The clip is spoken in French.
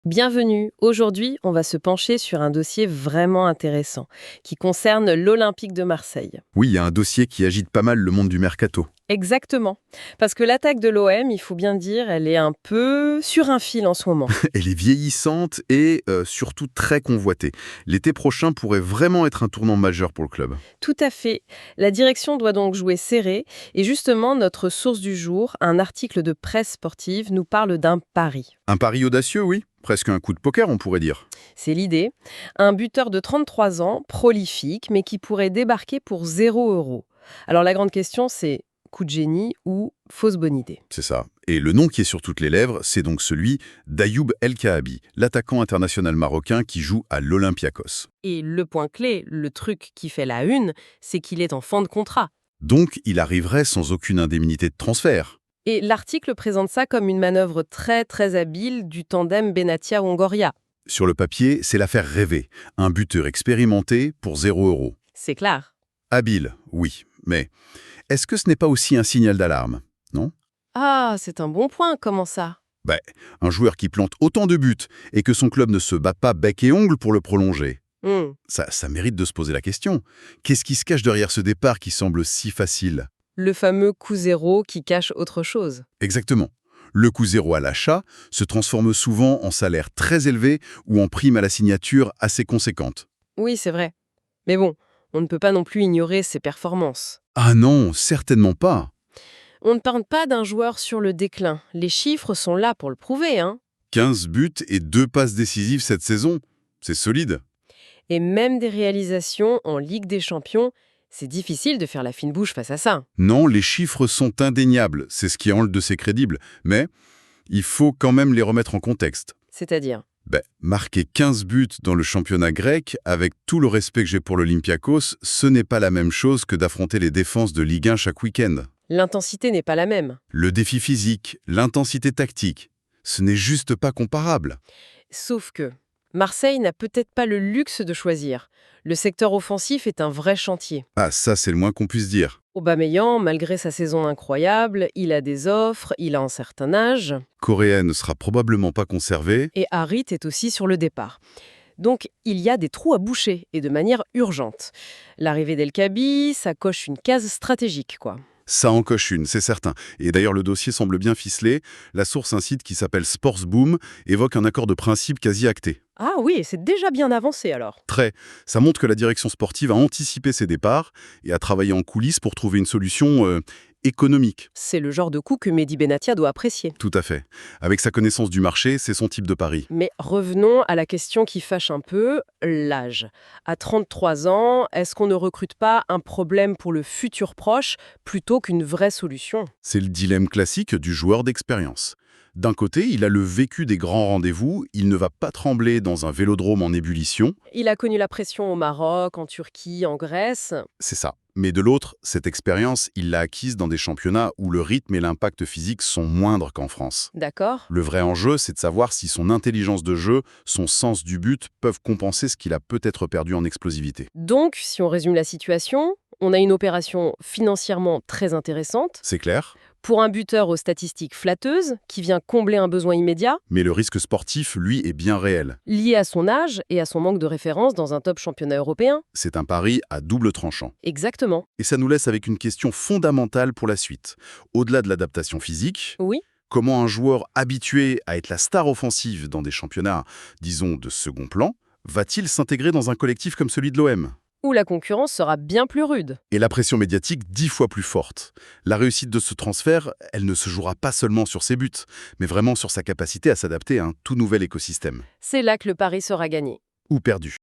Bienvenue. Aujourd'hui, on va se pencher sur un dossier vraiment intéressant qui concerne l'Olympique de Marseille. Oui, il y a un dossier qui agite pas mal le monde du mercato. Exactement. Parce que l'attaque de l'OM, il faut bien dire, elle est un peu sur un fil en ce moment. Elle est vieillissante et surtout très convoitée. L'été prochain pourrait vraiment être un tournant majeur pour le club. Tout à fait. La direction doit donc jouer serré. Et justement, notre source du jour, un article de presse sportive, nous parle d'un pari. Un pari audacieux, oui. Presque un coup de poker, on pourrait dire. C'est l'idée. Un buteur de 33 ans, prolifique, mais qui pourrait débarquer pour 0 €. Alors la grande question, c'est coup de génie ou fausse bonne idée. C'est ça. Et le nom qui est sur toutes les lèvres, c'est donc celui d'Ayoub El Kaabi, l'attaquant international marocain qui joue à l'Olympiakos. Et le point clé, le truc qui fait la une, c'est qu'il est en fin de contrat. Donc, il arriverait sans aucune indemnité de transfert. Et l'article présente ça comme une manœuvre très très habile du tandem Benatia-Longoria. Sur le papier, c'est l'affaire rêvée. Un buteur expérimenté pour 0 €. C'est clair. Habile, oui. Mais est-ce que ce n'est pas aussi un signal d'alarme, non? Ah, c'est un bon point, comment ça? Un joueur qui plante autant de buts et que son club ne se bat pas bec et ongle pour le prolonger. Ça mérite de se poser la question. Qu'est-ce qui se cache derrière ce départ qui semble si facile? Le fameux coup zéro qui cache autre chose. Exactement. Le coût zéro à l'achat se transforme souvent en salaire très élevé ou en prime à la signature assez conséquente. Oui, c'est vrai. Mais bon, on ne peut pas non plus ignorer ses performances. Ah non, certainement pas. On ne parle pas d'un joueur sur le déclin. Les chiffres sont là pour le prouver, hein. 15 buts et 2 passes décisives cette saison. C'est solide. Et même des réalisations en Ligue des Champions, c'est difficile de faire la fine bouche face à ça. Non, les chiffres sont indéniables, c'est ce qui rend le dossier crédible, mais il faut quand même les remettre en contexte. C'est-à-dire, Marquer 15 buts dans le championnat grec, avec tout le respect que j'ai pour l'Olympiakos, ce n'est pas la même chose que d'affronter les défenses de Ligue 1 chaque week-end. l'intensité n'est pas la même. Le défi physique, l'intensité tactique, ce n'est juste pas comparable. Sauf que Marseille n'a peut-être pas le luxe de choisir. Le secteur offensif est un vrai chantier. Ah, ça c'est le moins qu'on puisse dire. Aubameyang, malgré sa saison incroyable, il a des offres, il a un certain âge, Correa ne sera probablement pas conservé. et Harit est aussi sur le départ. Donc, il y a des trous à boucher, et de manière urgente. L'arrivée d'El Kaabi, ça coche une case stratégique, quoi. Ça en coche une, c'est certain. Et d'ailleurs, le dossier semble bien ficelé. La source, un site qui s'appelle Sportsboom, évoque un accord de principe quasi acté. Ah oui, c'est déjà bien avancé alors. Très. Ça montre que la direction sportive a anticipé ses départs et a travaillé en coulisses pour trouver une solution économique. C'est le genre de coup que Mehdi Benatia doit apprécier. Tout à fait. Avec sa connaissance du marché, c'est son type de pari. Mais revenons à la question qui fâche un peu, l'âge. À 33 ans, est-ce qu'on ne recrute pas un problème pour le futur proche plutôt qu'une vraie solution? C'est le dilemme classique du joueur d'expérience. D'un côté, il a le vécu des grands rendez-vous, il ne va pas trembler dans un vélodrome en ébullition, Il a connu la pression au Maroc, en Turquie, en Grèce. c'est ça. Mais de l'autre, cette expérience, il l'a acquise dans des championnats où le rythme et l'impact physique sont moindres qu'en France. D'accord? Le vrai enjeu, c'est de savoir si son intelligence de jeu, son sens du but peuvent compenser ce qu'il a peut-être perdu en explosivité. Donc, si on résume la situation, on a une opération financièrement très intéressante C'est clair? pour un buteur aux statistiques flatteuses qui vient combler un besoin immédiat, Mais le risque sportif, lui, est bien réel. lié à son âge et à son manque de référence dans un top championnat européen. C'est un pari à double tranchant. Exactement. Et ça nous laisse avec une question fondamentale pour la suite. Au-delà de l'adaptation physique, Oui. comment un joueur habitué à être la star offensive dans des championnats, disons, de second plan, va-t-il s'intégrer dans un collectif comme celui de l'OM ? Où la concurrence sera bien plus rude. Et la pression médiatique 10 fois plus forte. La réussite de ce transfert, elle ne se jouera pas seulement sur ses buts, mais vraiment sur sa capacité à s'adapter à un tout nouvel écosystème. C'est là que le pari sera gagné. Ou perdu.